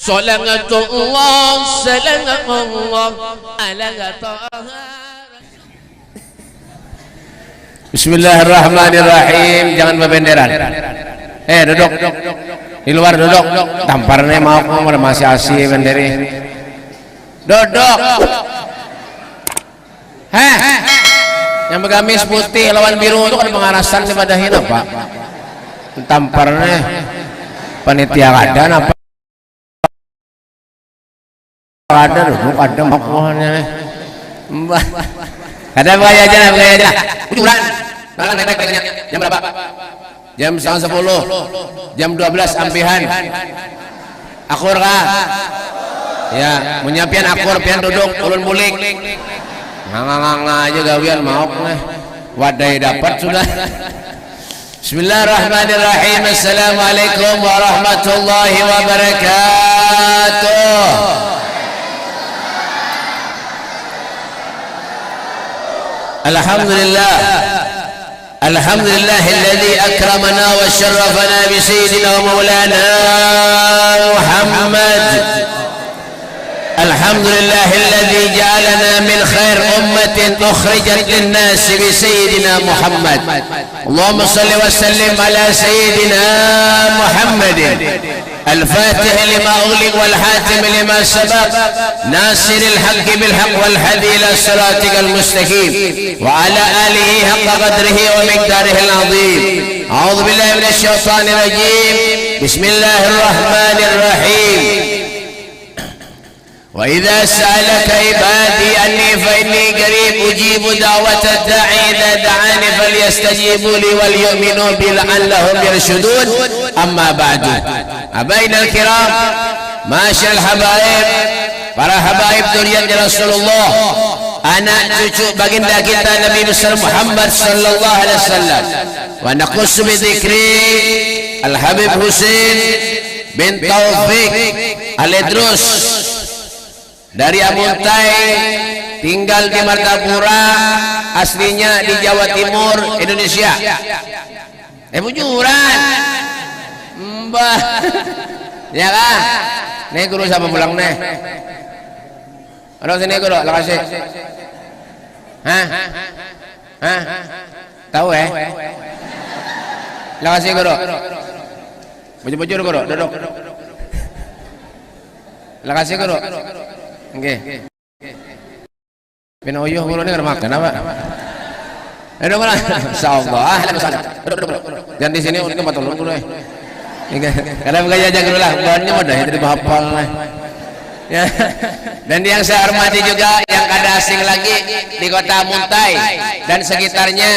Salatullah salamullah ala taha. Bismillahirrahmanirrahim. Jangan bebenderan. Duduk. Di luar duduk. Tamparnya mau kamu masih asih benderi. Duduk. Yang bergamis putih lawan biru itu kan pengarasan daripada hina Pak. Tamparnya panitia kadan apa? Ada duduk ada makuannya. Mbah. Ada begaya aja. Ujuran. Jam berapa? Jam 10. Jam 12 ampihan. Akur kah? Ya, menyiapkan akur pian duduk ulun bulik. Ngang aja gawian mau nih. Wadai dapat sudah. Bismillahirrahmanirrahim. Assalamualaikum warahmatullahi wabarakatuh. Alhamdulillah. Alhamdulillahilladzi akramana wa syarrafana bi sayyidina wa maulana Muhammad. Alhamdulillahilladzi ja'alana min khair ummatin ukhrijat lin-nas bi sayyidina Muhammad. Allahumma shalli wa sallim ala sayyidina Muhammadin الفاتح لما أغلق والحاتم لما سبق ناصر الحق بالحق والهدي إلى صراطك المستقيم وعلى آله حق قدره ومقداره العظيم. أعوذ بالله من الشيطان الرجيم. بسم الله الرحمن الرحيم. وإذا سألك عبادي أني فإني قريب أجيب دعوة الداعي إذا دعاني فليستجيبوا لي وليؤمنوا بي لعلهم يرشدون. أما بعد أبينا الكرام معاشر الحبايب para habaib dzurriyyat Rasulullah, anak cucu baginda kita Nabi besar Muhammad sallallahu alaihi wasallam. Wa naqussu bi dzikri Al-Habib Husain bin Taufik Al-Idrus dari Amuntai, tinggal di Martapura, aslinya di Jawa Timur, Indonesia. Bujuran Mbah ya kan? Nih guru siapa pulang nih? Aduh sini guru, makasih. Tahu makasih guru. Bujur-bujur guru, duduk. Makasih guru. Nggih. Pinoyuh guru ini makan apa? Duduk mana? Insyaallah. Ahlan wa sahlan. Duduk. Jangan di sini untuk matulung guru. Kalau begaya aja guru lah, bahannya mudah itu dihafal lah. Ya. Dan yang saya hormati juga yang kada asing lagi di kota Muntai dan sekitarnya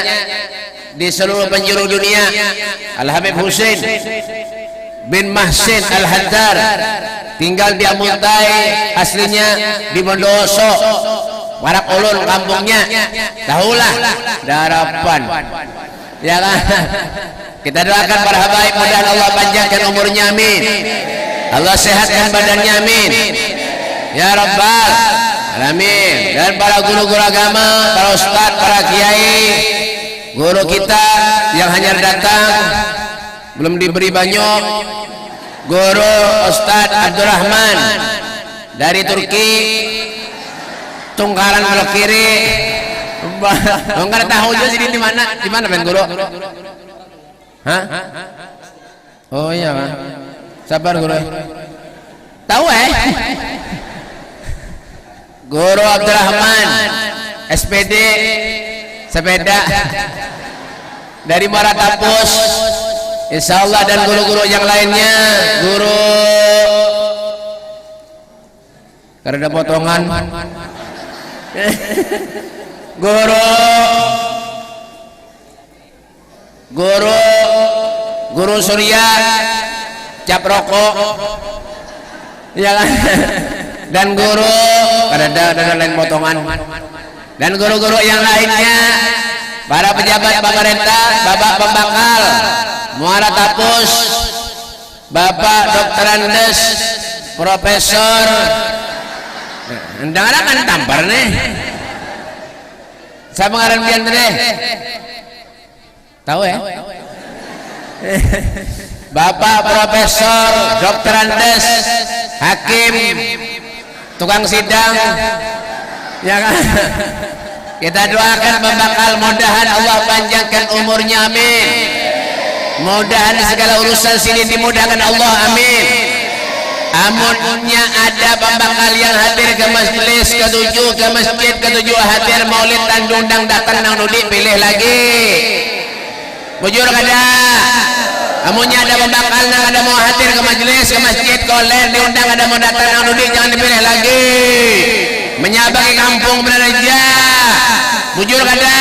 di seluruh penjuru dunia, Al-Habib Husain bin Mahsin Al-Haddar, tinggal di Muntai, aslinya di Bondowoso, Warak Ulun kampungnya. Tahulah Darapan. Ya kan? Kita doakan para habaib, mudah Allah panjangkan umurnya, amin. Allah sehatkan badannya, amin. Ya Rabbal Alamin. Dan para guru-guru agama, para ustadz, para kiai, guru kita yang hanya datang belum diberi banyak, guru Ustadz Abdurrahman dari Turki, Tungkaran belok kiri. Enggak tahu juga sini di mana Ben guru? Hah? Oh iya kan. Sabar guru. Tahu Guru Abdurrahman SPD sepeda dari Maratapus, insyaallah, dan guru-guru yang lainnya, guru karena potongan guru Surya cap rokok ya kan, dan guru ada lain potongan, dan guru-guru yang lainnya, para pejabat pemerintah, Bapak Pembakal Muara Tapus, Bapak Dr. Andes, Profesor Endang kan tampar nih. Saya pengaran pian deh. Tahu Bapak Profesor Dr. Andes, hakim, tukang sidang, ya kan? Kita doakan pembakal, mudahan Allah panjangkan umurnya, amin. Mudahan segala urusan sini dimudahkan Allah, amin. Amunnya ada pembakal yang hadir ke majelis ke-7, ke masjid ke-7, hadir maulid dan diundang datang nang nudi, pilih lagi. Bujur kada? Amunnya ada pembakal nang ada mau hadir ke majelis, ke masjid, ke online diundang, ada mau datang nang nudi, jangan dipilih lagi. Menyabaki kampung Beraja. Bujur kada?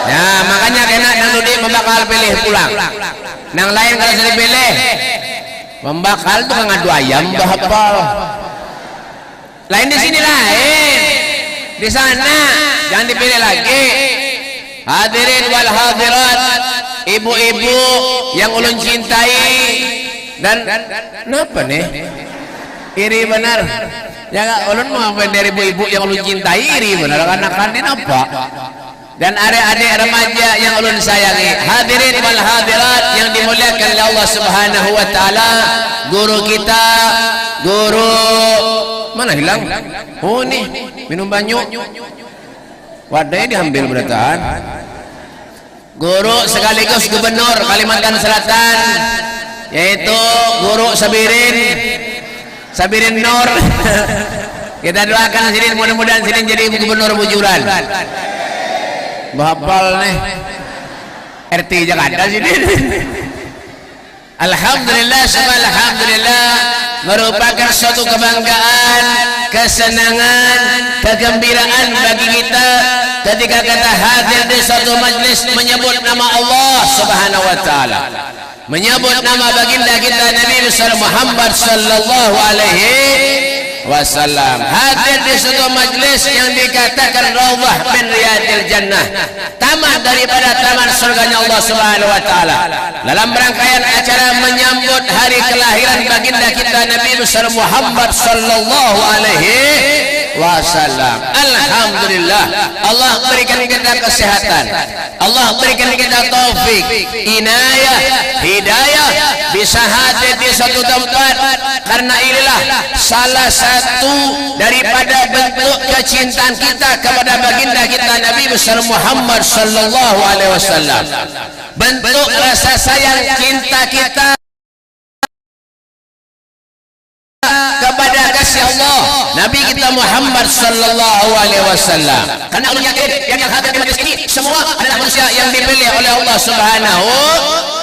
Nah, makanya kena nang nudi pembakal pilih pulang. Nang lain kalau sudah dipilih, pembakal tuh ngadu ayam bahapal. Lain di sini lain. Di sana jangan dipilih lagi. Hadirin wal hadirat, ibu-ibu yang ulun cintai dan kenapa nih? Iri benar. Ya ulun mau dari ibu-ibu yang ulun cintai iri benar, karena kandin apa? Dan adik-adik remaja yang ulun sayangi, hadirin wal hadirat yang dimuliakan oleh Allah Subhanahu wa taala, guru kita, guru mana hilang? Oh nih, minum banyu. Wadahnya diambil berataan. Guru sekaligus gubernur Kalimantan Selatan, yaitu Guru Sabirin Nur. Kita doakan sini mudah-mudahan sini jadi gubernur bujuran. Bahapal nih RT Jakarta sini. Alhamdulillah, alhamdulillah, merupakan suatu kebanggaan, kesenangan, kegembiraan bagi kita ketika kita hadir di suatu majlis menyebut nama Allah Subhanahu wa taala, menyebut nama baginda kita Nabi Muhammad sallallahu alaihi wasallam, hadir di suatu majlis yang dikatakan raudhah min riyadil jannah, taman daripada taman surganya Allah Subhanahu wa taala, dalam rangkaian acara menyambut hari kelahiran baginda kita Nabi Muhammad sallallahu alaihi wasallam. Alhamdulillah, Allah berikan kita kesehatan, Allah berikan kita taufik, inayah, hidayah, bisa hadir di suatu tempat, karena inilah salah satu daripada bentuk kecintaan kita kepada baginda kita Nabi Muhammad sallallahu alaihi wasallam, bentuk rasa sayang cinta kita kepada kasih Allah Nabi kita Muhammad sallallahu alaihi wasallam. Karena Allah yakin yang hadir di majlis ini semua adalah manusia yang dipilih oleh Allah Subhanahu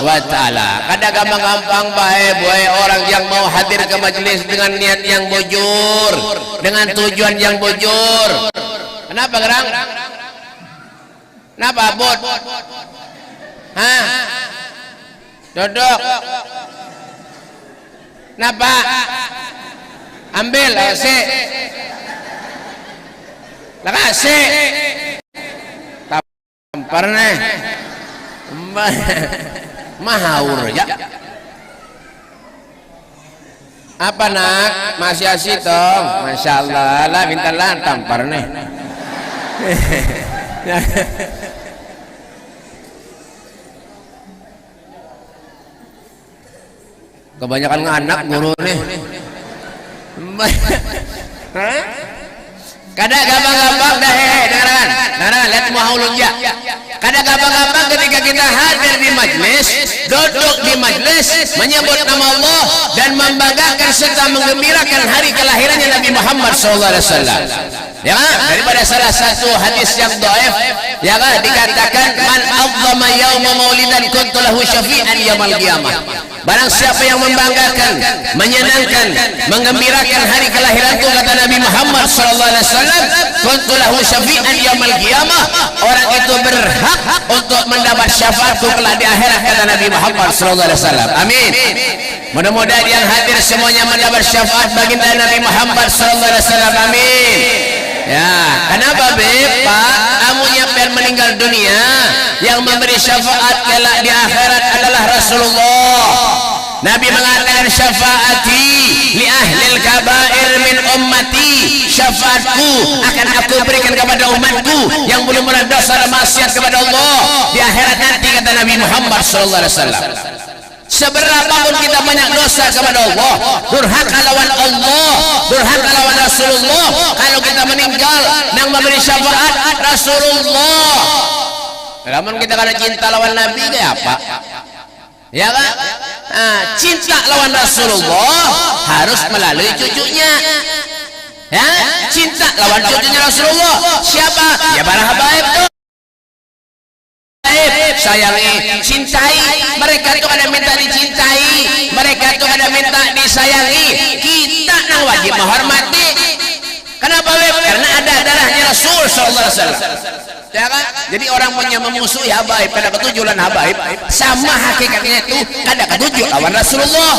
wa taala. Kada gampang-gampang bae orang yang mau hadir ke majlis dengan niat yang bujur, dengan tujuan yang bujur. Kenapa gerang? Kenapa abot? Hah? Dodok. Kenapa? Ambil si lakasi tampar nih mahaur ya. Apa nak masih asih tong? Masya Allah lah, minta lah tampar nih. Kebanyakan anak guru nih. Kada gampang-gampang dah dengaran. Lihat maulud ya. Kada gampang-gampang ketika kita hadir di majlis, duduk di majlis menyebut nama Allah dan membanggakan serta menggembirakan hari kelahirannya Nabi Muhammad sallallahu alaihi wasallam. Ya kan? Daripada salah satu hadis yang dhaif, ya kan, dikatakan man a'zama yauma maulidan kuntu lahu syafi'an yaumil qiyamah. Barang siapa yang membanggakan, menyenangkan, menggembirakan hari kelahiranku, kata Nabi Muhammad sallallahu alaihi wasallam, kuntu lahu syafi'an yaumil qiyamah, orang itu berhak untuk mendapat syafaatku kelak di akhirat, kata Nabi Muhammad sallallahu alaihi wasallam. Amin. Mudah-mudahan yang hadir semuanya mendapat syafaat baginda Nabi Muhammad sallallahu alaihi wasallam. Amin. Ya, kenapa Pak? Amunya pen meninggal dunia, yang memberi syafaat kelak di akhirat adalah Rasulullah. Nabi mengatakan syafaati li ahlil kabair min ummati, syafaatku akan aku berikan kepada umatku yang belum pernah dosa dan maksiat kepada Allah di akhirat nanti, kata Nabi Muhammad sallallahu alaihi wasallam. Seberapapun kita banyak dosa kepada Allah, durhaka lawan Allah, durhaka lawan Rasulullah, kalau kita meninggal yang memberi syafaat Rasulullah. Namun kita kada cinta lawan Nabi kayak apa? Ya kan? Cinta lawan Rasulullah harus melalui cucunya. Ya, cinta lawan cucunya Rasulullah. Siapa? Ya para habaib tuh. Sayangi, cintai. Mereka tuh ada minta dicintai, mereka tuh ada minta disayangi. Kita yang wajib menghormati. Kenapa? Karena ada darahnya Rasul sallallahu alaihi wasallam. Ya kan? Jadi orang punya memusuhi habaib pada ketujuan habaib sama hakikatnya itu kada ketujuh lawan Rasulullah.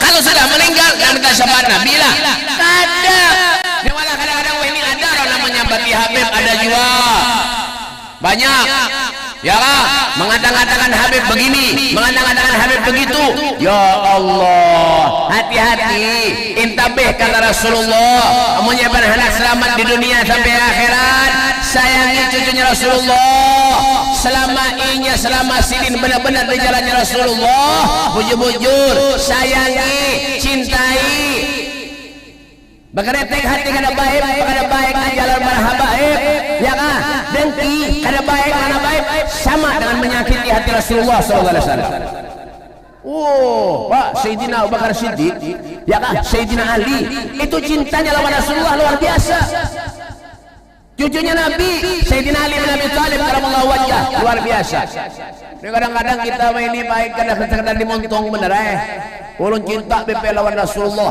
Kalau sudah meninggal dan minta syafaat Nabi lah. Kada. Malah kadang-kadang ini ada orang namanya bati Habib, ada juga. Banyak. Ya lah, mengatakan Habib begini, mengatakan Habib begitu. Ya Allah, hati-hati. Intabih kata Rasulullah, kamunya berharap selamat di dunia sampai akhirat. Sayangi cucunya Rasulullah. Selama sidin benar-benar di jalannya Rasulullah. Bujur-bujur, sayangi, cintai. Berkeretek hati kada baik, kada baik jalan berhabaib, ya kan? Dengki kada baik, kada baik sama dengan menyakiti hati Rasulullah sallallahu alaihi wasallam. Oh, Pak Sayyidina Abu Bakar Siddiq, ya kan? Sayyidina Ali, itu cintanya lawan Rasulullah luar biasa. Cucunya Nabi, Sayyidina Ali bin Abi Thalib karamallahu wajhah, luar biasa. Kadang-kadang kita ini baik kadang-kadang dimontong bener ulun cinta BP lawan Rasulullah.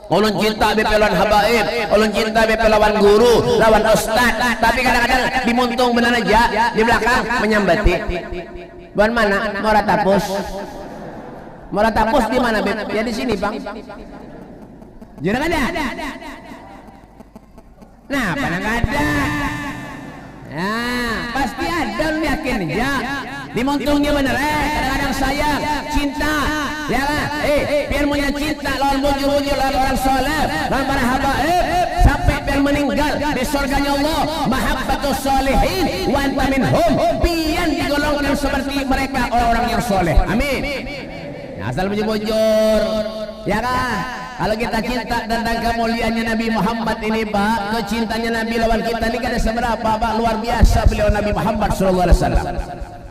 Ulun cinta BP lawan habaib, ulun cinta BP lawan guru, lawan ustad. Tapi kadang-kadang dimuntung benar aja di belakang menyambati. Buan mana? Moratapus. Moratapus di mana, Beb? Ya di sini, Bang. Jangan ada. Nah, mana enggak ada? Nah, pasti ada, yakin aja. Dimontongnya bener, kadang-kadang sayang, cinta, ya kan? Biar punya cinta lawan bujur-bujur lawan orang soleh, lawan para habaib, sampai biar meninggal di surganya Allah. Mahabbatus solihin wa anta minhum, biar digolongkan seperti mereka orang-orang yang soleh. Amin. Nah, asal bujur-bujur, ya kan? Kalau kita cinta tentang kemuliaannya Nabi Muhammad ini, Pak, kecintanya Nabi lawan kita ini kada seberapa, Pak, luar biasa beliau Nabi Muhammad sallallahu alaihi wasallam.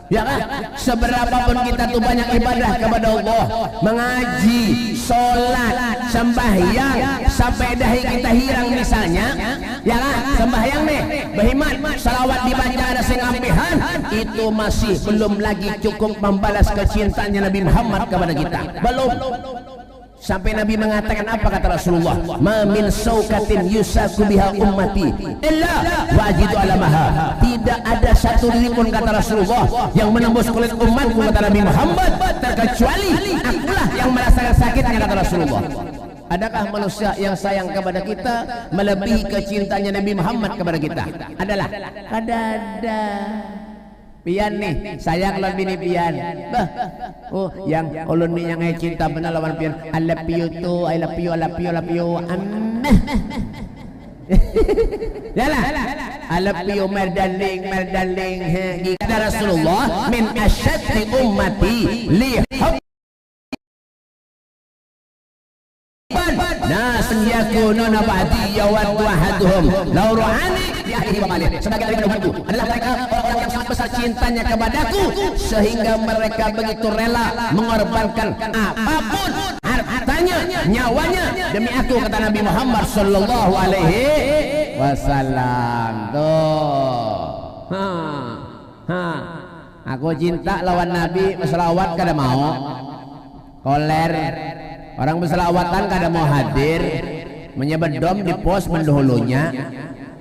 Ya kan? Seberapapun kita tuh banyak ibadah kepada Allah, mengaji, sholat, sembahyang, sampai dahi kita hirang misalnya, ya kan? Sembahyang nih, berhimat, salawat dibaca ada sengampihan, itu masih belum lagi cukup membalas kecintaannya Nabi Muhammad kepada kita. Belum. Sampai Nabi mengatakan apa kata Rasulullah? Ma min saukatin yusaku biha ummati illa wajidu alamaha. Tidak ada satu diri pun kata Rasulullah yang menembus kulit umatku kata Nabi Muhammad, terkecuali akulah yang merasakan sakitnya kata Rasulullah. Adakah manusia yang sayang kepada kita melebihi kecintanya Nabi Muhammad kepada kita? Adalah? Ada. Pian nih, sayang lawan bini pian. Bah. Oh, yang ulun ni yang cinta benar lawan pian. I love you too, I love you, I love you, I love you. Yalah. I love you, my darling, my darling. Kata Rasulullah, min asyaddi ummati li nasun yakununa ba'di yawaddu ahaduhum law ru'ani bi ahlihi wa malihi. Sebagai dari Tuhanku adalah mereka orang yang sangat besar cintanya kepadaku sehingga mereka begitu rela mengorbankan apapun hartanya, nyawanya demi aku kata Nabi Muhammad sallallahu alaihi wasallam. Tuh. Aku cinta lawan Nabi, selawat kada mau. Koler. Orang berselawatan kada mau hadir, menyebedom di pos mendahulunya.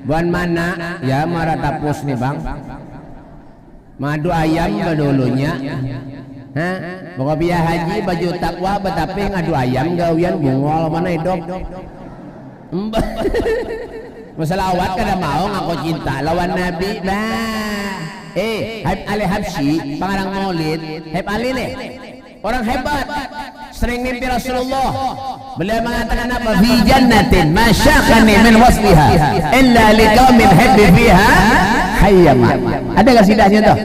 Buan mana? Ya Maratapus nih, Bang. Madu ayam mendahulunya. Hah? Bawa biaya haji baju takwa betapi ngadu ayam gawian bungol mana hidup. Berselawat kada mau ngaku cinta lawan Nabi. Nah. Habib Ali Habsyi, pengarang Maulid, Habib Ali nih. Orang hebat, sering mimpi Rasulullah. Beliau mengatakan apa? Fi jannatin ma syaqani min wasfiha illa liqaumin habbi fiha khayyama. Ada enggak sidahnya tuh?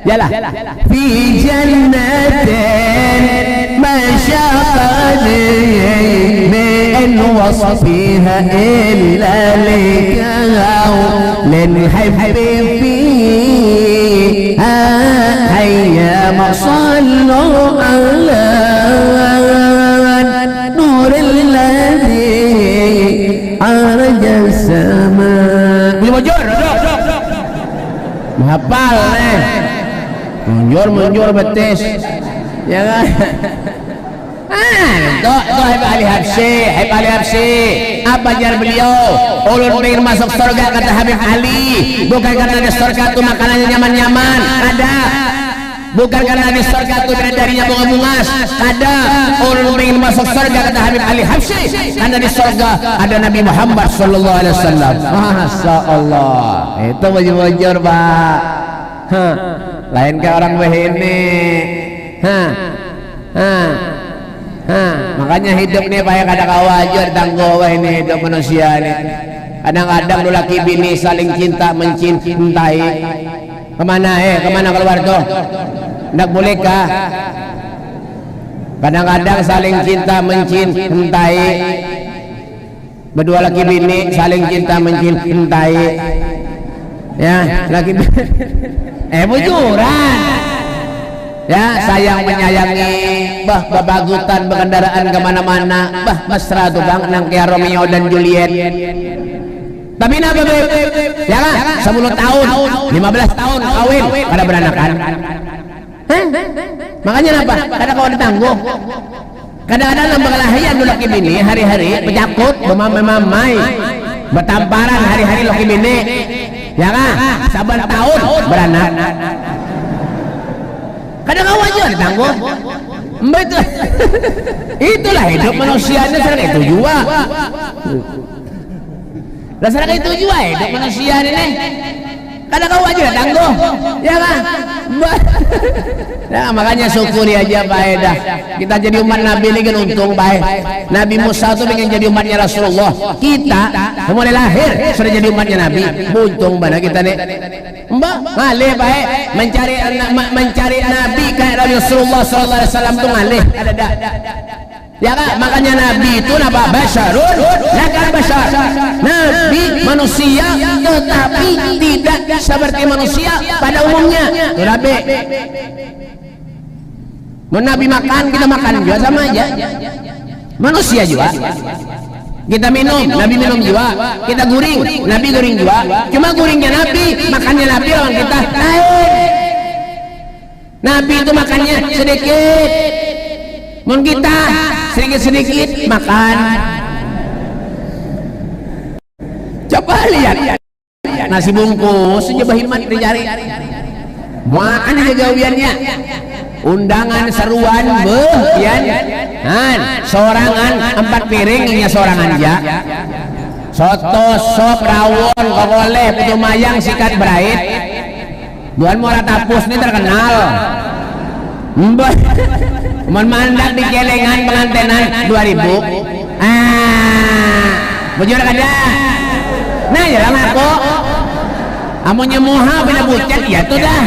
Yalah. Fi jannatin masyaqani min wasfiha illa likaw lin habibi hayya masallu ala nuril ladhi arja sama. Boleh bojor menghafal munjur betis ya kan. Itu Habib Ali Habsyi apa jar beliau? Ulun pengen masuk surga kata Habib Ali, bukan karena di surga itu makanannya nyaman-nyaman, ada. Bukan karena di surga itu darinya bunga-bungas, ada. Ulun pengen masuk surga kata Habib Ali Habsyi karena di surga ada Nabi Muhammad sallallahu alaihi wasallam. Masya Allah, itu bujur Pak. Lain kayak orang begini. Makanya hidup nih Pak, kada kawajar tangguh ini hidup manusia nih. Kadang-kadang lelaki bini saling cinta mencintai. Kemana keluar tuh? Ndak boleh kah? Kadang-kadang saling cinta mencintai. Berdua laki bini saling cinta mencintai. Ya, laki bujuran. Ya, sayang menyayangi, bah babagutan berkendaraan kemana-mana, bah mesra tuh bang, nang kayak Romeo dan Juliet. Tapi napa beb? Ya kan, 10 tahun, 15 tahun kawin, pada beranakan. Makanya napa? Kada kau ditangguh. Kadang-kadang nambah kelahian dulu laki bini hari-hari pejakut, memamai, bertamparan hari-hari laki bini. Ya kan, saban tahun beranak. Kadang kau aja ditangguh. Betul. Itulah hidup manusianya, sekarang itu juga. Dasar itu juga hidup manusia ini. Kadang kau aja ditangguh, ya kan? Nah, makanya syukuri aja Pak Eda. Kita jadi umat Nabi ini kan untung baik. Nabi Musa itu pengen jadi umatnya Rasulullah. Kita mulai lahir sudah jadi umatnya Nabi. Untung mana kita nih? Mbak, ngalih baik mencari Nabi kayak Rasulullah sallallahu alaihi wasallam tuh ngalih. Ada. Ya kan? Makanya Nabi itu napa? Basyarun lakan basyar. Nabi manusia tetapi tidak seperti manusia pada umumnya. Nabi Nabi makan, kita makan juga sama aja. Manusia juga. Kita minum, Nabi minum juga. Kita guring, Nabi guring juga. Cuma guringnya Nabi, makannya Nabi lawan kita lain. Nabi itu makannya sedikit. Mun kita sedikit-sedikit makan. Coba lihat nasi bungkus aja bahimat dicari. Makan aja gawiannya. Undangan seruan pian. Sorangan 4 piring nya sorangan aja. Soto, sop, rawon, kokole, putu mayang, sikat berait. Buan Muara Tapus ini terkenal. Mbah. Mandak di kelengan pengantenan 2000. Bujur kada. Nah, ya aku. Amunnya moha bina bucat ya tuh dah.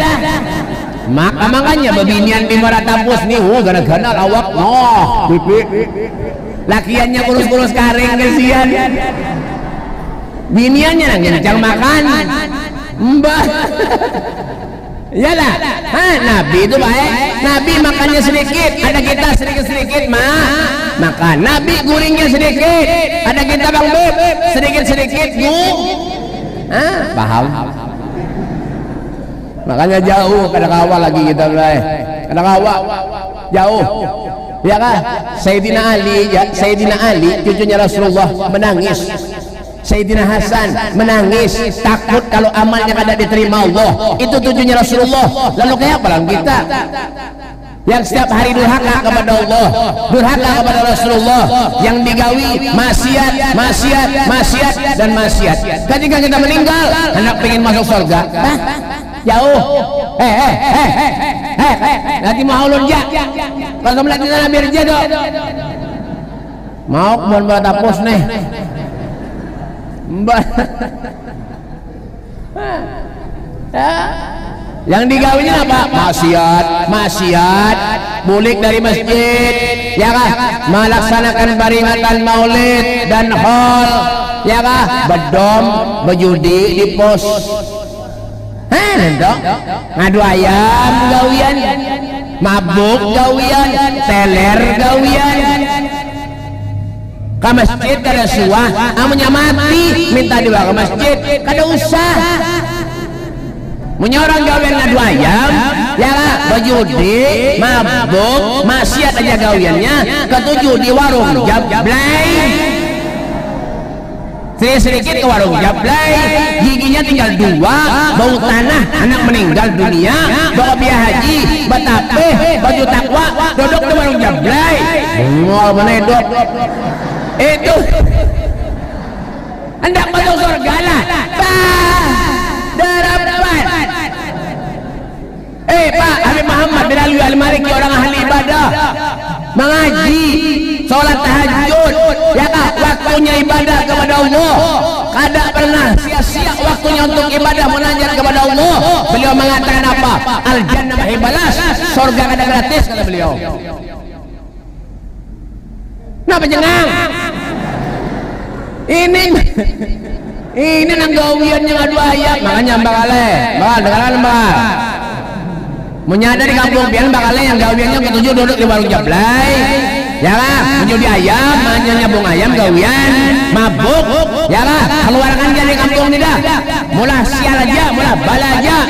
Makanya bebinian di Muara Tapus nih, gara-gara lawak pipi. Lakiannya kurus-kurus karing kesian. Biniannya nang kencang makan. Mbah. Iyalah, Nabi itu baik. Nabi makannya sedikit, ada kita sedikit-sedikit makan. Nabi guringnya sedikit, ada kita Bang Beb sedikit-sedikit paham? Makanya jauh, kadang awal lagi kita mulai. Kadang awal jauh. Ya kan? Sayyidina Ali, cucunya Rasulullah menangis. Sayyidina Hasan menangis takut kalau amalnya kada diterima Allah. Itu tujuannya Rasulullah. Lalu kayak apa kita yang setiap hari durhaka kepada Allah, durhaka kepada Rasulullah, yang digawi maksiat dan maksiat. Ketika kita meninggal, anak pengen masuk surga, jauh. Nanti mau ulun ja. Kalau melihat kita Nabi Rja dok. Mau buat Tapus nih. Mbak. Yang digawinya apa? Maksiat, bulik dari masjid, ya kah? Melaksanakan peringatan maulid dan haul, ya kah? Bedom, berjudi di pos, ngadu ayam gawian, mabuk gawian, teler gawian. Ke masjid kada suah, amunya mati minta dibawa ke masjid, kada usah. Menyorong gawian ngadu ayam, ya lah, berjudi, mabuk, maksiat aja gawiannya. Ketujuh di warung jablay, sedikit ke warung jablay, giginya tinggal 2, bau tanah, anak meninggal dunia, bawa biaya haji, batapeh, baju takwa, duduk di warung jablay. Ngol mana itu hendak masuk surga lah. Pak Habib Muhammad bin Ali Al-Maliki, orang ahli ibadah, mengaji, sholat tahajud, ya kah? Waktunya ibadah kepada Allah, kada pernah sia-sia waktunya untuk ibadah munajat kepada Allah. Beliau mengatakan apa? Al jannah balas, surga kada gratis, kata beliau. Napa jengang? Ini nang gawiannya ngadu ayam, makanya bakal dengaran mbak. Menyadari kampung pian bakal yang gawiannya ketujuh duduk di warung jablay, ya lah, menjudi ayam, nyambung ayam gawian, mabuk, ya lah, keluarkan dia di kampung ini dah. Mula sial aja, mula bala aja.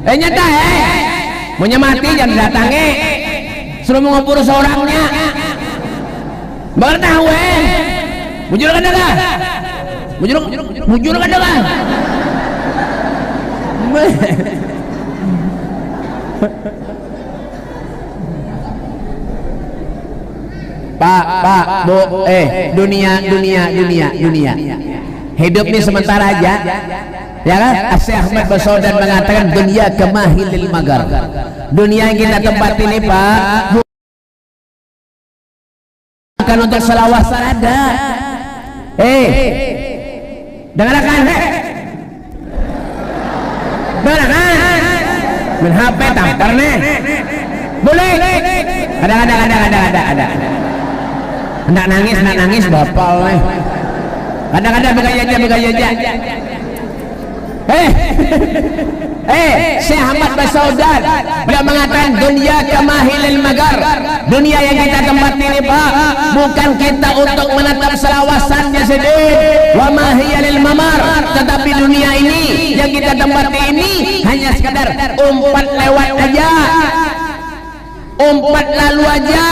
Nyata mau mati jangan datangi, suruh mengubur seorangnya. Bakal tahu mujur kan dah, mujur kan dah. Pak, Bu, dunia. Hidup ini sementara aja. Ya kan? Syekh Ahmad Basaudan mengatakan dunia kemahilil magar. Dunia yang kita tempat ini, Pak, bukan untuk selawat sarada. Dengarkan. Main HP tampar nih. Boleh. Ada. Hendak nangis bapak nih. Kadang-kadang begaya aja. Syekh Ahmad Basaudan beliau mengatakan dunia kamahilil magar. Dunia yang kita tempat ini, Pak, bukan kita untuk menatap selawasannya sedih, wa mahiyalil mamar, tetapi dunia ini yang kita tempati ini hanya sekadar umpat lewat aja, umpat lalu aja.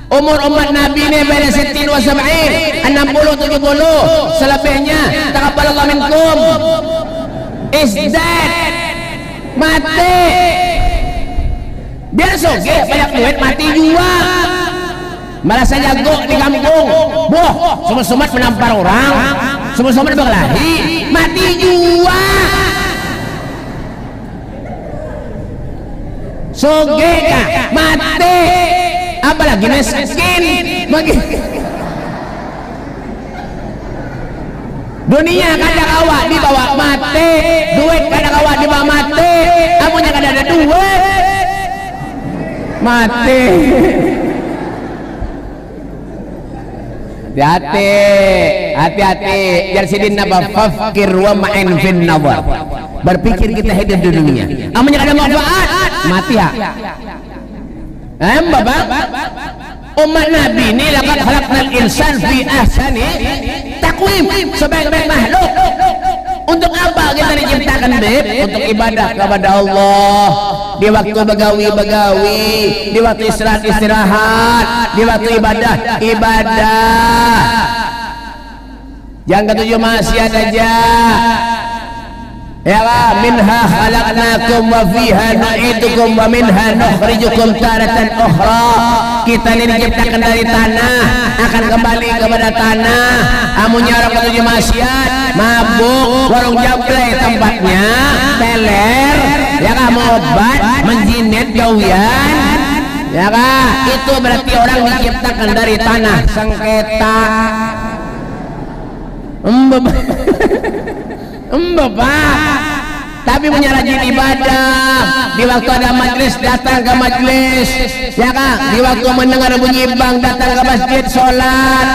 Umur umat Nabi ini pada 60 wa 70, 60-70, selebihnya taqabbalallahu minkum isdat, mati. Biar soge banyak duit mati juga. Merasa jago di kampung, boh, sumat-sumat menampar orang, sumat-sumat berkelahi, mati juga. Soge kah? Mati. Apalagi miskin bagi dunia kadang awak dibawa mati, duit kadang awak dibawa mati, amunya kadang ada duit mati. Hati-hati jar sidin naba fakir wa ma'in fin nawar. Berpikir kita hidup di dunia, amunya kadang manfaat mati ya. Bapak, umat Nabi ini laqad khalaqnal insan fi ahsani taqwim, sebaik-baik makhluk. Untuk apa kita diciptakan, Beb? Untuk ibadah kepada Allah. Di waktu begawi, di waktu istirahat, di waktu ibadah. Jangan ketujuh maksiat aja. Ya Allah, minha khalaqnakum wa fiha nu'idukum wa minha nukhrijukum taratan ukhra. Kita ini diciptakan dari tanah, akan kembali kepada tanah. Amunya orang ketujuh maksiat, mabuk, warung jablay tempatnya, teler, ya kah, mobat, menjinet gawian, ya kah, itu berarti orang diciptakan dari tanah. Sengketa Pak. Tapi punya rajin ibadah. Di waktu ada majlis datang ke majlis, ya Kak. Di waktu mendengar bunyi bang datang ke masjid sholat,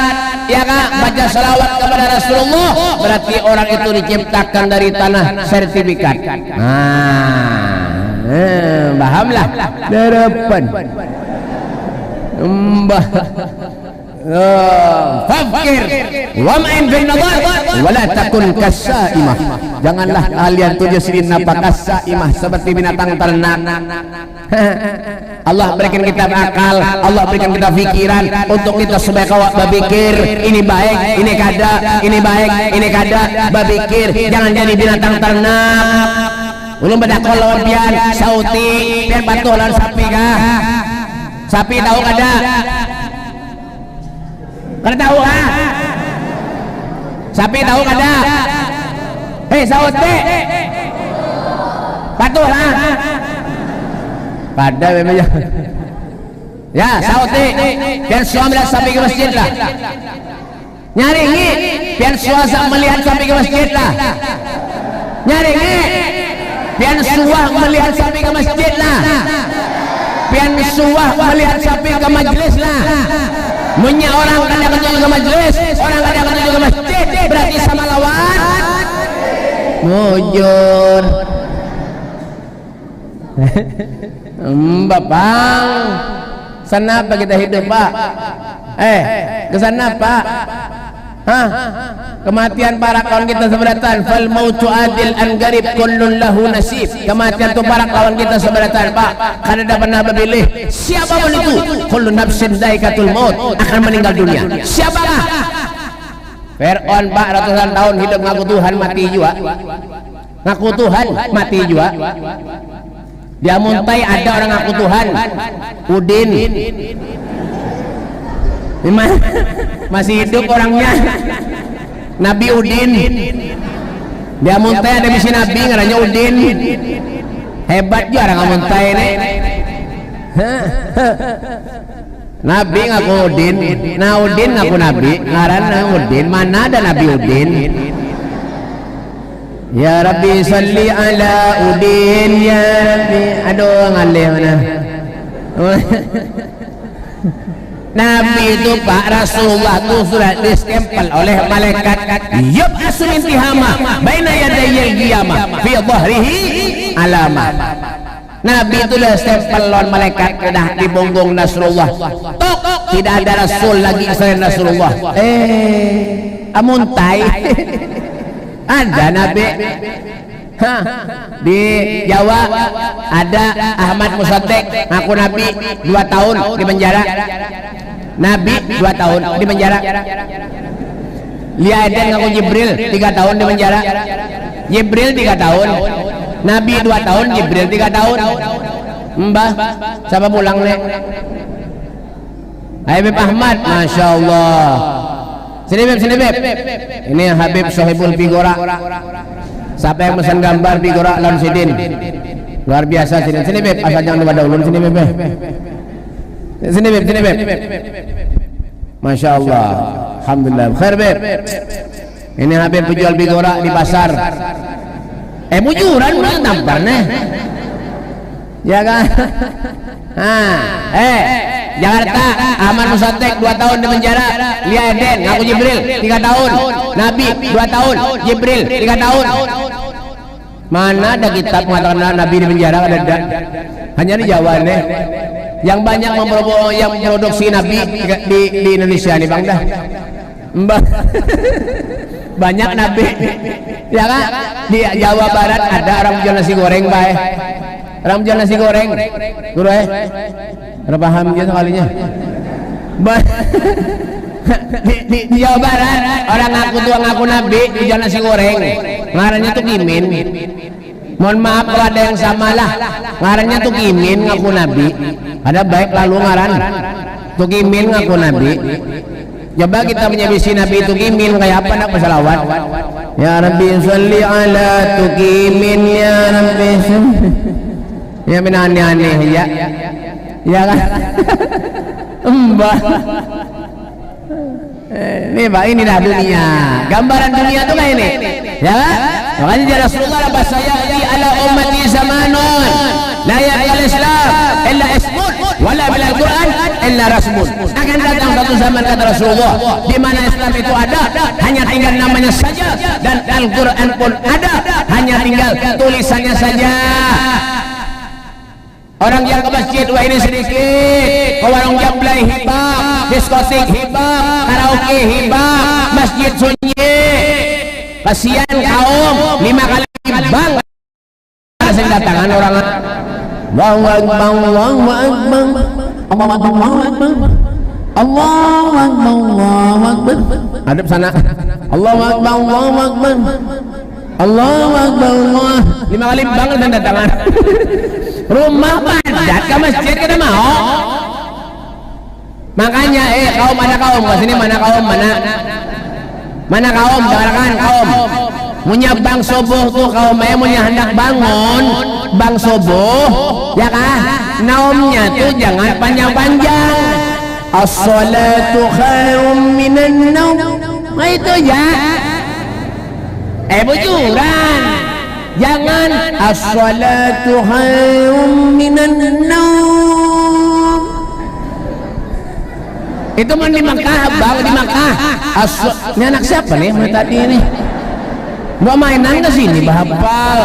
ya Kak. Baca salawat kepada Rasulullah. Berarti orang itu diciptakan dari tanah sertifikat. Pahamlah. Derapan. Fakir wa ma'in bin nadar wala takun kasaimah. Janganlah kalian tujuh sini napa kasaimah seperti binatang ternak. Allah berikan kita akal, Allah berikan kita pikiran untuk kita supaya kawak berpikir ini baik, ini kada, ini baik, ini kada, berpikir jangan jadi binatang ternak. Ulun badakol lawan pian sauti pian batuh lawan sapi kah? Sapi tahu kada? Kada tahu ah? Sapi tahu kada? Hei sauti batuh lah. Kada memang ya sauti pian suami melihat sapi ke masjid lah. Nyaringi pian suasa melihat sapi ke masjid lah. Nyaringi pian suah melihat sapi ke masjid lah. Pian suah melihat sapi ke majlis lah. Munya orang kada ketuju ke majlis, orang kada ketuju ke masjid, berarti sama lawan mujur. Bapang, sana apa kita hidup Pak? Ke sana Pak? Hah? Kematian para kawan kita seberatan. Fal mautu adil an garib kullun lahu nasib. Kematian itu para kawan kita seberatan Pak. Karena tidak pernah memilih. Siapapun itu, kullu nafsin dhaikatul maut, akan meninggal dunia. Siapakah? Fir'aun Pak ratusan tahun hidup ngaku Tuhan mati juga. Ngaku Tuhan mati juga. Dia muntai ada orang ngaku Tuhan. Udin. Masih hidup orangnya. Nabi Udin. Dia muntai ada misi Nabi ngaranya Udin. Hebat juga orang muntai ini. Nabi ngaku Udin. Nah Udin ngaku Nabi. Ngaran Udin. Mana ada Nabi Udin? Ya Rabbi salli ala Udin. Ya Rabbi. Aduh ngalih mana. Nabi itu Pak Rasulullah itu sudah distempel oleh malaikat yub'asu intihama baina yadayil qiyamah fi dhahrihi alamah. Nabi itu sudah stempel oleh malaikat sudah di punggung Rasulullah. Tok, tidak ada rasul lagi selain Rasulullah. Amuntai ada Nabi. Di Jawa ada Ahmad Musaddiq ngaku Nabi 2 tahun di penjara. Nabi 2 tahun di penjara. Lia Eden ngaku Jibril 3 tahun di penjara. Jibril 3 tahun. Nabi 2 tahun, Jibril 3 tahun. Mbah, siapa pulang nih? Habib Ahmad, Masya Allah. Sini Beb, sini Beb. Ini Habib Sohibul Bigora. Siapa yang pesan gambar Bigora Laun Sidin? Luar biasa sini. Sini Beb, asal jangan dibawa ulun sini Beb. Sini Beb, sini Beb. Masya Allah. Alhamdulillah. Khair Beb. Ini Habib penjual Bigora di pasar. Bujuran udah tampar nih. Ya kan? Jakarta Ahmad Musaddiq 2 tahun di penjara. Lia Eden ngaku Jibril 3 tahun. Nabi 2 tahun. Jibril 3 tahun. Mana ada kitab mengatakan Nabi di penjara? Ada. Hanya di Jawa nih. Yang banyak yang memproduksi Nabi di Indonesia nih Bang dah. Banyak Nabi. Ya kan? Di Jawa Barat ada orang jual nasi goreng baik. Orang jual nasi goreng. Guru ada paham dia sekalinya. Di Jawa Barat orang ngaku Nabi jual nasi goreng. Ngarannya tuh Kimin. Mohon maaf kalau ada yang samalah. Ngarannya tuh Kimin ngaku Nabi. Ada baik lalu ngaran tuh Kimin ngaku Nabi. Coba kita menyebisi Nabi itu Kimin kayak apa nak bersalawat? Ya Rabbi sholli ala tukimin ya Rabbi. Ya aneh-aneh ya. Ya kan? Mbah. Ini Pak, ini dah dunia. Gambaran dunia tuh kayak ini. Ya kan? makanya ya Rasulullah bahasa ya'ti ala ummati zamanun la ya'ti Islam illa ismun wala bil Quran illa rasmun. Akan datang satu zaman kata Rasulullah di mana Islam itu ada hanya tinggal namanya saja, dan Al-Quran pun ada hanya tinggal tulisannya saja. Orang yang ke masjid wah ini sedikit, ke warung jablay hibah, diskotik hibah, karaoke hibah, masjid sunyi. Kasihan kaum 5 kali bang asing datangan orang. Allahu akbar, Allahu akbar, Allahu akbar, Allahu akbar, Allahu akbar. Hadap sana. Allahu akbar, Allahu akbar, Allahu akbar, Allah. 5 kali bang dan datangan. Rumah padat ke masjid kita mau. Makanya kaum mana kaum ke sini, mana kaum mana kaum, dengarkan kaum. Punya bang subuh tuh kaum punya hendak bangun bang subuh ya kah, naumnya tuh jangan panjang-panjang. As-salatu khairum minan naum. Nah itu ya bujuran. Jangan as-salatu khairum minan naum. Itu mah di Makkah bang, di Makkah. Ini anak siapa nih tadi ini? Gua mainan ke sini bahapal.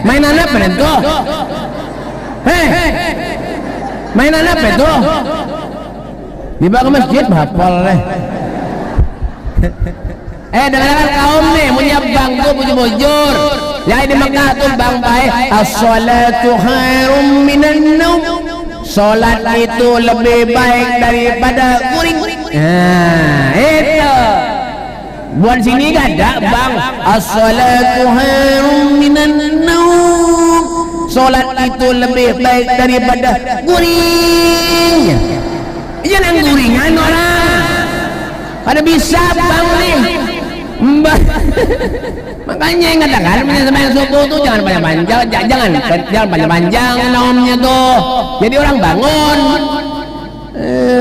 Mainan apa itu? Mainan apa itu? Di bawah masjid bahapal nih. Dengarkan kaum nih, punya bang tuh bujur-bujur. Yang di Mekah tuh bang baik. As-salatu khairum minan naum. Salat itu lebih baik daripada guring. Nah, itu. Buat sini gak ada bang. As-salatu khairum minan naum. Salat itu lebih baik daripada guring. Jangan guringan orang. Ada bisa bang nih. Makanya yang katakan sembahyang subuh tuh jangan panjang-panjang, jangan panjang-panjang naumnya tuh. Jadi orang bangun.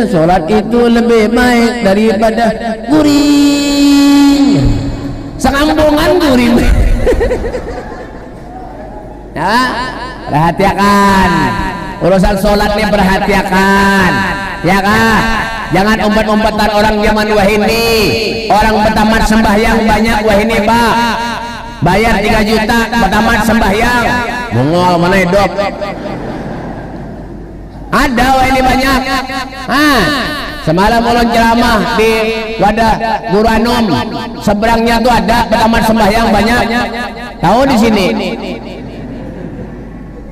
Sholat itu lebih baik daripada guring. Sekampungan guring. Ya, perhatikan urusan sholat nih, perhatikan. Ya kah? Jangan umpat-umpatan orang zaman wahini. Orang bertamat sembahyang banyak wahini pak. Bayar 3 juta bertamat sembahyang. Mongol mana hidup? Ada wahini banyak. Semalam ulun ceramah di wadah Guru Anum. Seberangnya tuh ada bertamat sembahyang banyak. Tahu di sini?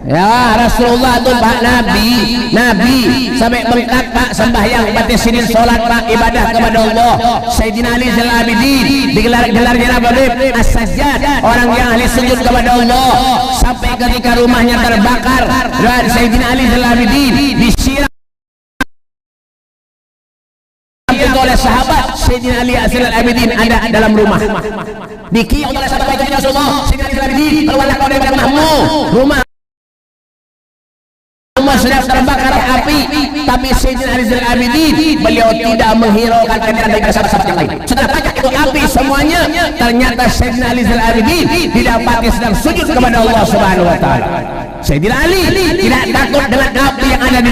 Ya Rasulullah tuh pak Nabi sampai bengkak pak sembahyang batis sinin sholat pak ibadah kepada Allah. Sayyidina Ali Zainal Abidin gelarnya apa As-Sajjad, orang yang ahli sujud kepada Allah, sampai ketika rumahnya terbakar dan Sayyidina Ali Zainal Abidin disiram oleh sahabat. Sayyidina Ali Zainal Abidin ada dalam rumah dikiyau oleh sahabat Rasulullah. Sayyidina Ali Zainal Abidin keluarlah kau dari rumahmu, rumah sedang terbakar api, tapi Sayyidina Ali Zainal Abidin beliau tidak menghiraukan keadaan dari sahabat-sahabat yang lain. Setelah banyak itu api semuanya, ternyata Sayyidina Ali Zainal Abidin didapati sedang sujud kepada Allah Subhanahu wa taala. Sayyidina Ali tidak takut dengan api yang ada di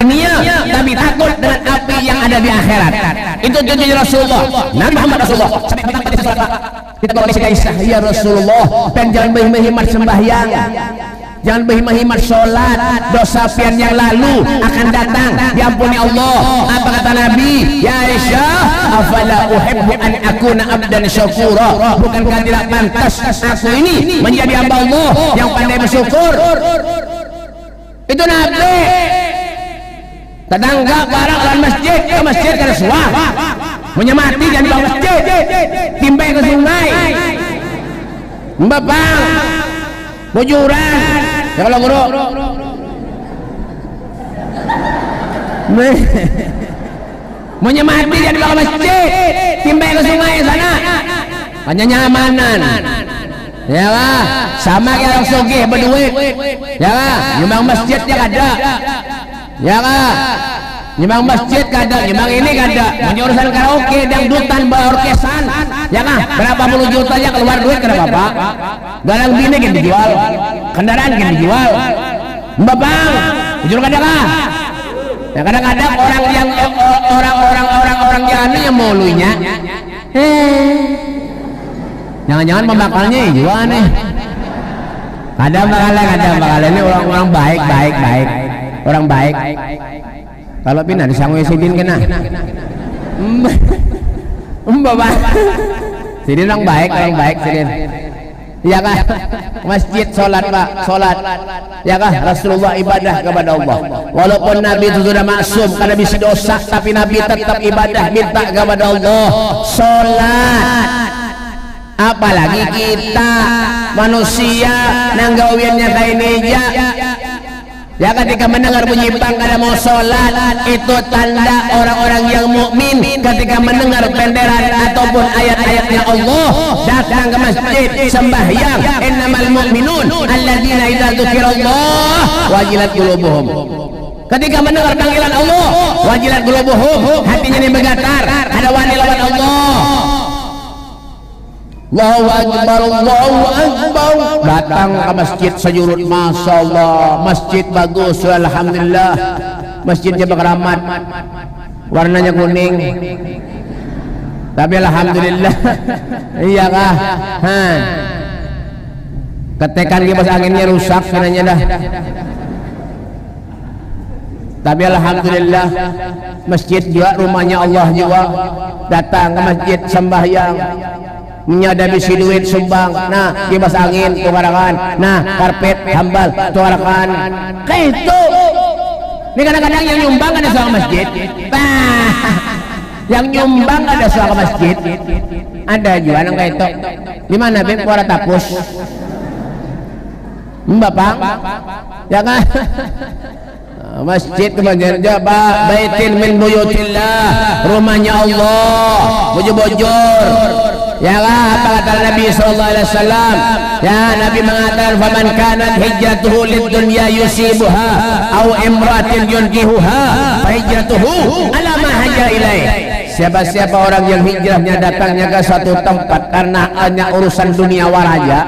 dunia, tapi takut dengan api yang ada di akhirat. Itu tujuan Rasulullah, Nabi Muhammad Rasulullah. Sampai kita bawa di Aisyah, ya Rasulullah, dan jangan berhimmat sembahyang, jangan berhimmat sholat, dosa pian yang lalu akan datang diampuni Allah. Apa kata Nabi? Ya Aisyah, afala uhibbu an akuna abdan syakura. Bukankah tidak pantas aku ini menjadi hamba Allah yang pandai bersyukur? Itu Nabi. Tetangga barang orang masjid ke masjid ke suah menyemati dan bang masjid timbai ke sungai mbapang bujuran ya kalau guru menyemati dan bang masjid timbai ke sungai sana hanya nyamanan ya lah, sama kayak orang sugih berduit ya lah, nyumbang masjid yang ada ya lah. nyumbang masjid kada, nyumbang ini kada, urusan karaoke, dangdutan, orkesan, ya kan? Berapa puluh jutanya keluar duit kada apa? Galang bini kan dijual, kendaraan kan dijual, babang, jujur kada kah? Ya kadang-kadang orang yang mau luinya, jangan-jangan membakalnya juga nih. Kadang bakal ini orang baik, orang baik. Kalau pindah disangui sidin kena, bapak, sidin orang baik sidin. Ya kah? Masjid sholat pak, sholat. Ya kah? Rasulullah ibadah kepada Allah. Walaupun Nabi itu sudah maksum karena bisa dosa, tapi Nabi tetap ibadah minta kepada Allah. Sholat. Apalagi kita manusia nanggawiannya kayak meja. Ya ketika mendengar bunyi bang kada mau sholat, itu tanda orang-orang yang mukmin ketika mendengar benderan ataupun ayat-ayatnya Allah datang ke masjid sembahyang. Innamal mu'minun alladzina idza dzukirallah wajilat qulubuhum. Ketika mendengar panggilan Allah wajilat qulubuhum, hatinya ini bergetar, ada wani lawan Allah. Allahu Akbar, Allahu Akbar. Datang ke masjid sejurut, Masya Allah, masjid bagus, alhamdulillah. Masjidnya berkeramat, warnanya kuning, tapi alhamdulillah. Iya kah? Ketekan kipas anginnya rusak sebenarnya dah, tapi alhamdulillah masjid juga rumahnya Allah juga. Datang ke masjid sembahyang, menyadapi si duit sumbang, nah kipas angin tukarakan, nah karpet hambal tukarakan. Kayak itu. Ini kadang-kadang yang nyumbang ada soal masjid, yang nyumbang ada soal masjid, ada juga yang kayak itu. Di mana ben kuara tapus, bapak, ya kan? Masjid kemudian jaba baitin min buyutillah, rumahnya Allah, bojor-bojor. Ya lah, apa kata Nabi sallallahu alaihi wasallam? Ya, Nabi mengatakan faman kanat hijratuhu lid-dunya yusibuha aw imratin yunkihuha fa hijratuhu ala ma haja ilaih. Siapa-siapa orang yang hijrahnya datangnya ke satu tempat karena hanya urusan dunia waraja,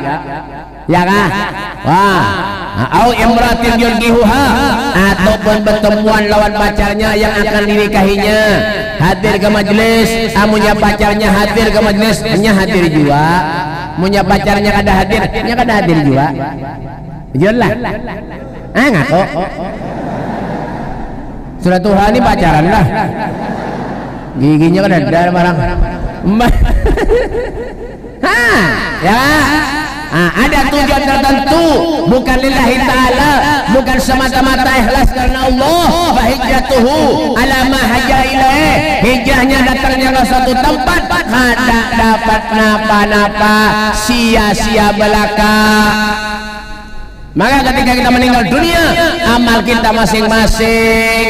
ya kan? Wah, au imratin yunkihuha, ataupun pertemuan lawan pacarnya yang akan dinikahinya, hadir ke majelis, amunya pacarnya hadir ke majelis, hanya hadir juga. Munya pacarnya kada hadir, nya kada hadir juga. Jelas. Ngaco. Sudah Tuhan ini pacaran lah. Giginya kada ada barang. Ya. Ada tujuan tertentu, bukan lillahi ta'ala, bukan semata-mata ikhlas karena Allah. Fa hijratuhu ala ma haja ilaih, hijrahnya datangnya ke satu tempat kada dapat napa-napa, sia-sia belaka. Maka ketika kita meninggal dunia, amal kita masing-masing,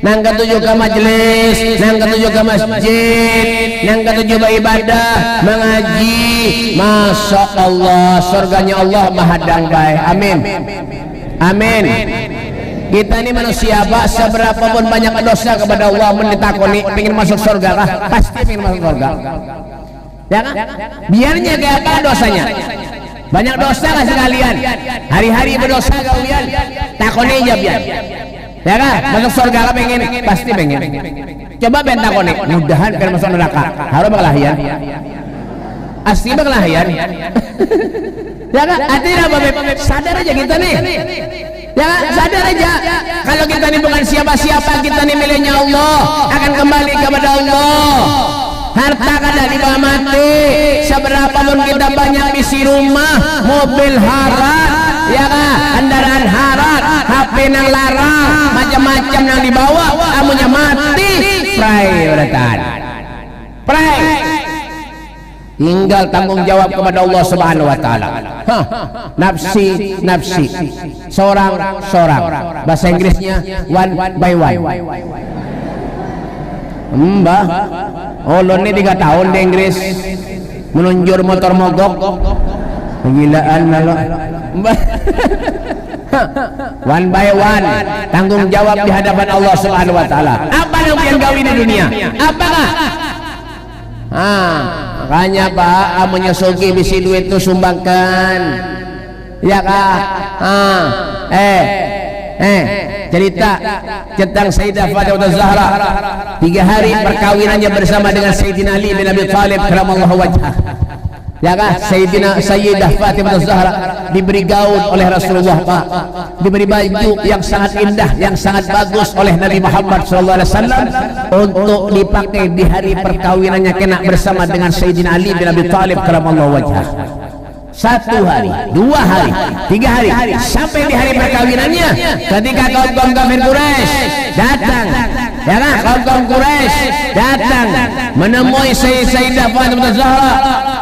nang ketujuh ke majelis, nang ketujuh ke masjid, nang ketujuh beribadah, mengaji. Masya Allah, surganya Allah mahadang baik. Amin, amin. Kita ini manusia, pak, seberapa pun banyak dosa kepada Allah, menditakoni pengen masuk surga kah? Pasti pengen masuk surga, ya kan? Biarnya kayak apa dosanya? Banyak dosa lah sekalian, hari-hari berdosa kalian, takoni aja biar. Ya kan? Masuk surga kan pengen? Pasti pengen. Coba bentak konek, mudahan kan masuk neraka. Harus berkelahian. Asli berkelahian. Ya kan? Artinya apa? Sadar aja kita nih. Ya kan? Sadar aja. Kalau kita ini bukan siapa-siapa, kita ini miliknya Allah, akan kembali kepada Allah. Harta kada dibawa mati. Seberapa pun kita banyak isi rumah, mobil haram, ya kan? Kendaraan haram, HP nang larang, macam-macam yang dibawa, amunya mati, pray beratan, pray. Tinggal tanggung jawab kepada Allah Subhanahu wa taala. Nafsi, nafsi. Seorang. Bahasa Inggrisnya one by one. Mbah, ulun ini 3 tahun di Inggris, menunjur motor mogok, kegilaan malah. Mbah. One by one, tanggung jawab di hadapan Allah Subhanahu wa taala. Apa yang pian gawe di dunia? Apakah? Makanya Pak, amunnya sogi bisi duit itu sumbangkan. Ya kah? Cerita tentang Sayyidah Fatimah Zahra 3 hari perkawinannya bersama dengan Sayyidina Ali bin Abi Thalib karamallahu wajhah. Ya kan, Sayyidah Fatimah Zahra diberi gaun oleh Rasulullah Pak, diberi baju yang sangat indah, yang sangat bagus oleh Nabi Muhammad SAW untuk dipakai di hari perkawinannya kena bersama dengan Sayyidina Ali bin Abi Thalib karamallahu wajhah. 1 hari, 2 hari, 3 hari, sampai di hari perkawinannya, ketika kaum kafir Quraisy datang, ya kan, kaum Quraisy datang menemui Sayyidah Fatimah Zahra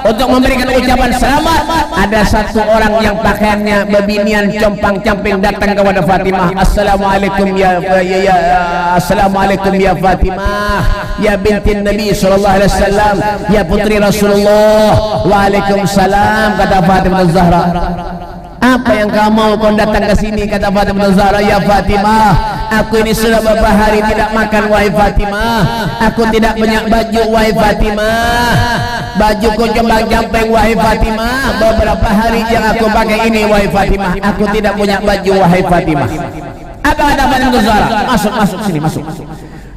untuk memberikan ucapan selamat. Ada 1 orang yang pakaiannya bebinian compang-camping datang kepada Fatimah. Assalamualaikum Assalamualaikum ya Fatimah, ya binti Nabi sallallahu alaihi wasallam, ya putri Rasulullah. Waalaikumsalam, kata Fatimah Zahra. Apa yang kamu kau datang ke sini, kata Fatimah Zahra. Ya Fatimah, aku ini sudah beberapa hari tidak makan, wahai Fatimah. Aku tidak punya baju, wahai Fatimah. Bajuku jambang-jambang, wahai Fatimah. Beberapa hari yang aku pakai ini, wahai Fatimah. Aku tidak punya baju, wahai Fatimah. Apa kata Fatimah Zahra? Masuk sini, masuk.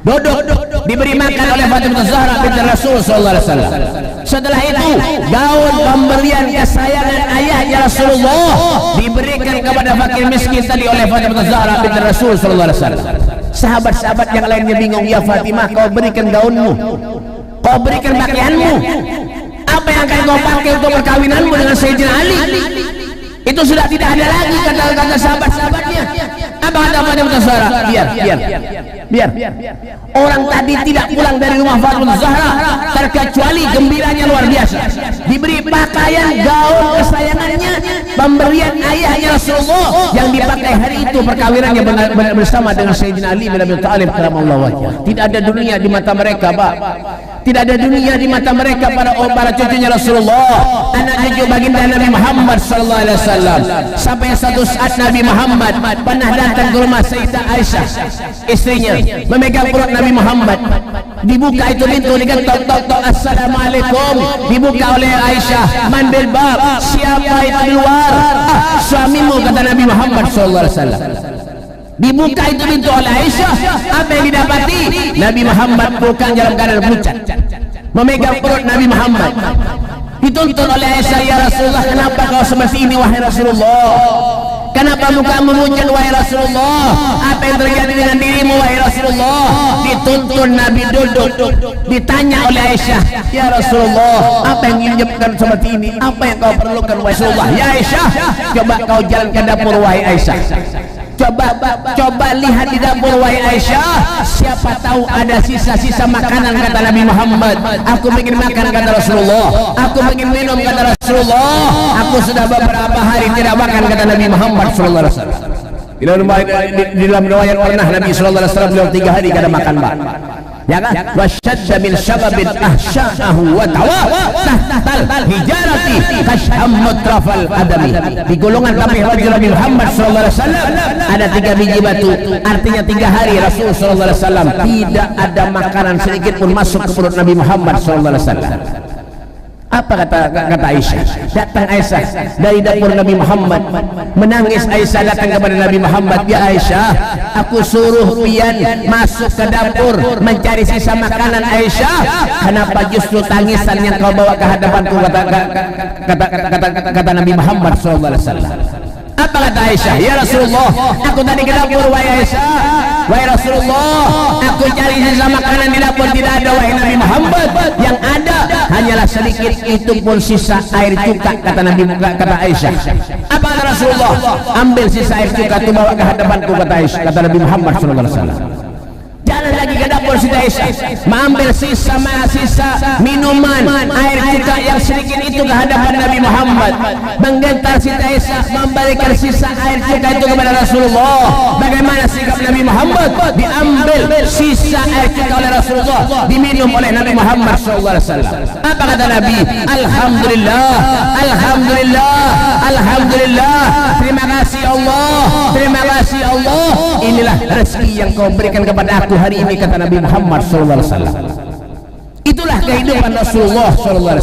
Duduk, diberi makan oleh Fatimah Zahra binti Rasul sallallahu alaihi wasallam. Setelah itu, gaun pemberian kesayangan ayahnya Rasulullah diberikan kepada fakir miskin tadi oleh Fatimah Zahra binti Rasul sallallahu alaihi wasallam. Sahabat-sahabat yang lainnya bingung, ya Fatimah, kau berikan gaunmu, kau berikan pakaianmu, apa yang akan kau pakai untuk perkawinanmu dengan Sayyidina Ali? Itu sudah tidak ada lagi, kata sahabat-sahabatnya. Apa kata Fatimah Zahra? Biar orang tadi tidak pulang dari rumah Fatimah Zahra terkecuali gembiranya luar biasa. Diberi pakaian gaun kesayangannya, pemberian ayahnya Rasulullah yang dipakai hari itu perkawinannya bersama dengan Sayyidina Ali bin Abi Thalib karamallahu wajhah. Tidak ada dunia di mata mereka, Pak. Tidak ada dunia di mata mereka para cucunya Rasulullah, anak cucu baginda Nabi Muhammad sallallahu alaihi wasallam. Sampai satu saat Nabi Muhammad pernah datang ke rumah Sayyidah Aisyah, istrinya, memegang perut Nabi Muhammad. Dibuka itu pintu, diketok, tok, assalamualaikum. Dibuka oleh Aisyah, man bil bab, siapa itu di luar? Suamimu, kata Nabi Muhammad sallallahu alaihi wasallam. Dibuka itu pintu oleh Aisyah, apa yang didapati? Nabi Muhammad bukan dalam keadaan pucat, memegang perut Nabi Muhammad. Dituntut oleh Aisyah, ya Rasulullah, kenapa kau seperti ini, wahai Rasulullah? Kenapa mukamu pucat, wahai Rasulullah? Apa yang terjadi dengan dirimu, wahai Rasulullah? Dituntut Nabi duduk, ditanya oleh Aisyah, ya Rasulullah, apa yang menyebabkan seperti ini? Apa yang kau perlukan, wahai Rasulullah? Ya Aisyah, coba kau jalan ke dapur, wahai Aisyah. Coba lihat di dapur, wahai Aisyah. Siapa tahu ada sisa-sisa makanan, kata Nabi Muhammad. Aku ingin makan, kata Rasulullah. Aku ingin minum, kata Rasulullah. Aku sudah beberapa hari tidak makan, kata Nabi Muhammad sallallahu alaihi wasallam. Di dalam riwayat pernah Nabi sallallahu alaihi wasallam beliau 3 hari kada makan, Pak. Ya kan? Wasyadda min syababin ahsya'ahu wa tawa tahtal hijarati kashammut rafal adami. Di golongan kami wajib Nabi Muhammad sallallahu alaihi wasallam ada 3 biji batu, artinya 3 hari Rasul sallallahu alaihi wasallam tidak ada makanan sedikit pun masuk ke perut Nabi Muhammad sallallahu alaihi wasallam. Apa kata Aisyah? Datang Aisyah dari dapur Nabi Muhammad, menangis Aisyah datang kepada Nabi Muhammad, ya Aisyah, aku suruh pian masuk ke dapur mencari sisa makanan. Aisyah, kenapa justru tangisan yang kau bawa ke hadapanku, kata Nabi Muhammad sallallahu alaihi wasallam. Apa kata Aisyah? Ya Rasulullah, aku tadi ke dapur, wahai Aisyah, wahai Rasulullah, aku cari sisa makanan di dapur, tidak ada, wahai Nabi Muhammad. Yang ada hanyalah sedikit, itu pun sisa air cuka, kata Aisyah. Apa kata Rasulullah? Ambil sisa air cuka itu bawa ke hadapanku, kata Aisyah, kata Nabi Muhammad sallallahu alaihi wasallam. Jalan jalan lagi ke dapur Siti Aisyah, mengambil sisa minuman air cuka yang sedikit itu ke hadapan Nabi Muhammad. Menggentar Siti Aisyah memberikan sisa air cuka itu kepada Rasulullah. Bagaimana sikap Nabi Muhammad? Diambil sisa air cuka oleh Rasulullah, diminum oleh Nabi Muhammad SAW. Apa kata Nabi? Alhamdulillah, alhamdulillah, alhamdulillah. Terima kasih Allah, terima kasih Allah. Inilah rezeki yang kau berikan kepada aku hari ini, kata Nabi Muhammad SAW. Itulah kehidupan Rasulullah SAW.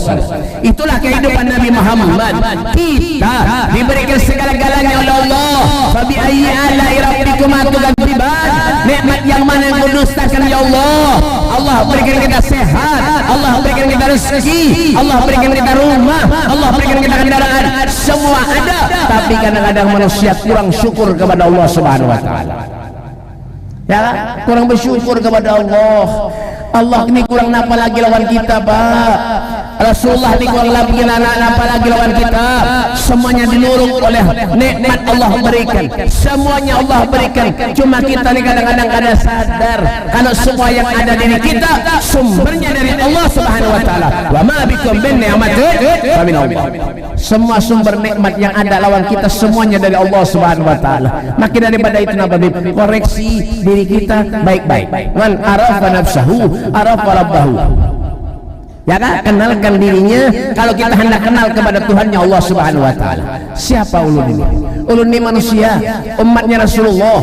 Itulah kehidupan Nabi Muhammad. Kita diberikan segala-galanya oleh Allah. Fabi ayyi ala'i rabbikuma tukadziban. Nikmat yang mana yang mendustakan ya Allah? Allah berikan kita sehat, Allah berikan kita rezeki, Allah berikan kita rumah, Allah berikan kita kendaraan, semua ada. Tapi kadang-kadang manusia kurang syukur kepada Allah Subhanahu wa taala. Ya, kurang bersyukur kepada Allah. Allah ini kurang napa lagi lawan kita, Pak. Rasulullah ini kurang lagi napa lagi lawan kita. Semuanya dinurung oleh nikmat Allah berikan. Semuanya Allah berikan. Cuma kita ini kadang-kadang kada sadar kalau semua yang ada di kita sumbernya dari Allah Subhanahu wa taala. Wa ma bikum min ni'matin fa min Allah. Semua sumber nikmat yang ada lawan kita semuanya dari Allah Subhanahu wa taala. Maka daripada itu Nabi koreksi diri kita baik-baik. Man arafa nafsahu arafa rabbahu. Ya kan? Kenalkan dirinya. Kalau kita hendak kenal kepada Tuhannya Allah Subhanahu wa taala. Siapa ulun ini? Ulun ini manusia, umatnya Rasulullah.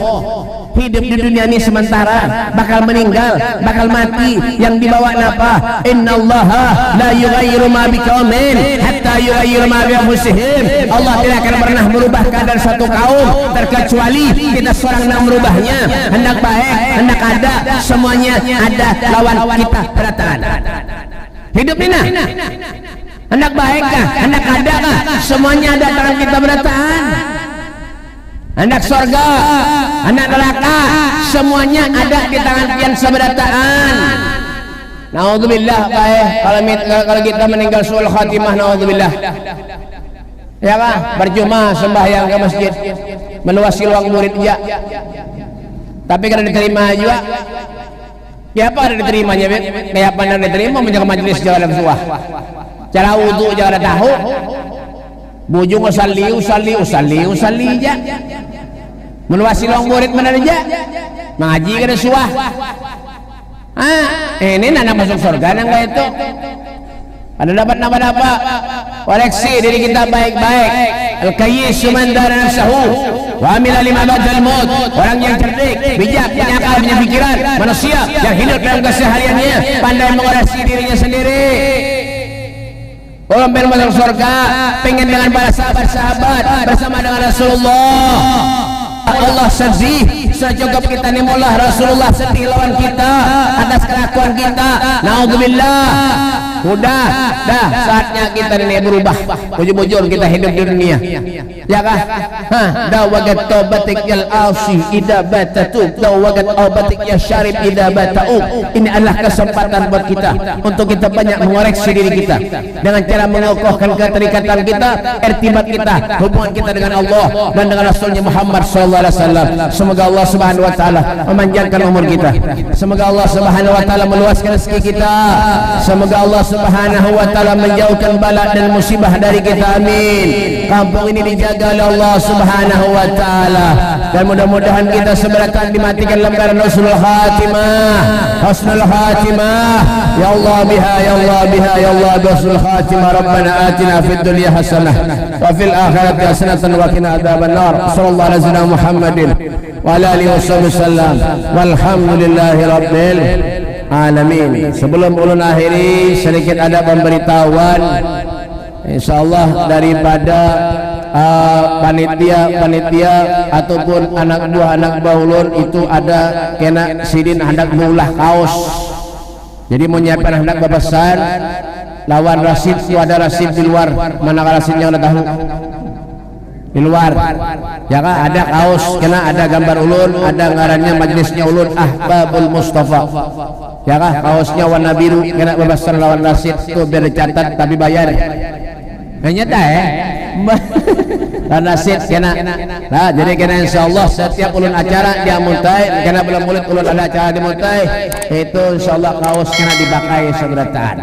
Hidup di dunia ini sementara, bakal meninggal, bakal mati. Yang dibawa apa? Innallaha la yughayyiru ma biqaumin hatta yughayyiru ma bi anfusihim. Allah tidak akan pernah merubah keadaan suatu kaum terkecuali kita seorang yang merubahnya. Hendak baik, hendak ada, semuanya ada lawan kita berataan. Hidup ini hendak baik kah, hendak ada kah, semuanya ada tangan kita berataan. Hendak surga, hendak neraka, semuanya ada di tangan pian seberataan. Naudzubillah, kalau kita meninggal suul khatimah, naudzubillah. Ya kan, berjumah sembahyang ke masjid, meluasi ruang murid ya. Tapi kalau diterima juga, ya apa ada diterimanya, Bet? Kayak apa ada diterima menjaga majelis jalan suah. Cara wudu jangan tahu. Bujung usalli aja. Meluasi ruang murid mana aja. Mengaji kada suah. Ini anak masuk surga nang kayak itu. Ada dapat apa? Koreksi diri kita baik-baik. Al-Qayyis man dara nafsahu wa amila lima ba'dal maut. Orang yang cerdik, bijak, punya akal, punya pikiran, manusia yang hidup dalam kesehariannya, pandai mengoreksi dirinya sendiri. Orang pengen masuk surga, pengen dengan para sahabat-sahabat bersama dengan Rasulullah. Allah sedih secukup kita nih mullah. Rasulullah sedih lawan kita atas kelakuan kita. Naudzubillah. Udah, dah saatnya kita ini berubah. Bujur-bujur kita hidup di dunia. Ya kan? Dah wagat taubatik yal asi idza batatu, dah wagat taubatik ya syarib idza batau. Ini adalah kesempatan buat kita untuk kita banyak mengoreksi diri kita dengan cara mengokohkan keterikatan kita, irtibat kita, hubungan kita dengan Allah dan dengan Rasulnya Muhammad sallallahu alaihi wasallam. Semoga Allah Subhanahu wa taala memanjangkan umur kita. Semoga Allah Subhanahu wa taala meluaskan rezeki kita. Semoga Allah Subhanahu wa taala menjauhkan bala dan musibah dari kita, amin. Kampung ini dijaga oleh Allah Subhanahu wa taala dan mudah-mudahan kita seberatan dimatikan lembaran husnul khatimah. Husnul khatimah ya Allah biha ya Allah biha ya Allah husnul khatimah. Rabbana atina fid dunya hasanah wa fil akhirati hasanatan wa qina adzabannar. Sallallahu alaihi wasallam Muhammadin wa ala alihi wasallam walhamdulillahi rabbil alamin. Sebelum ulun akhiri sedikit ada pemberitahuan, insyaallah daripada panitia ataupun anak buah ulun itu ada kena sidin hendak mengulah kaos. Jadi menyiapkan hendak bepesan lawan rasid, ada rasid di luar. Mana rasidnya udah tahu? Di luar ya kan ada kaos kena ada gambar ulun, ada ngarannya majelisnya ulun Ahbabul Mustafa ya kan, kaosnya warna biru kena bebasan lawan rasid tuh biar dicatat tapi bayar hanya dah Nasid kena. Nah, jadi kena insyaallah setiap ulun acara dia muntai, kena belum mulut ulun ada acara di muntai, itu insyaallah kaos kena dipakai seberatan.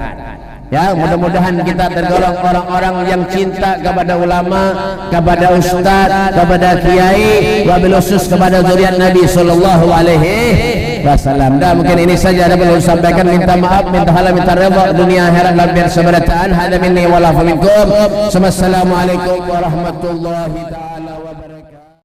Ya, mudah-mudahan kita tergolong orang-orang yang cinta kepada ulama, kepada ustaz, kepada kiai, wabil khusus kepada zuriat Nabi sallallahu alaihi wasallam. Dan mungkin ini saja ada perlu sampaikan, minta maaf, minta halal, minta redha dunia akhirat lampir seberataan. Hada minni wa la minkum. Wassalamualaikum warahmatullahi taala.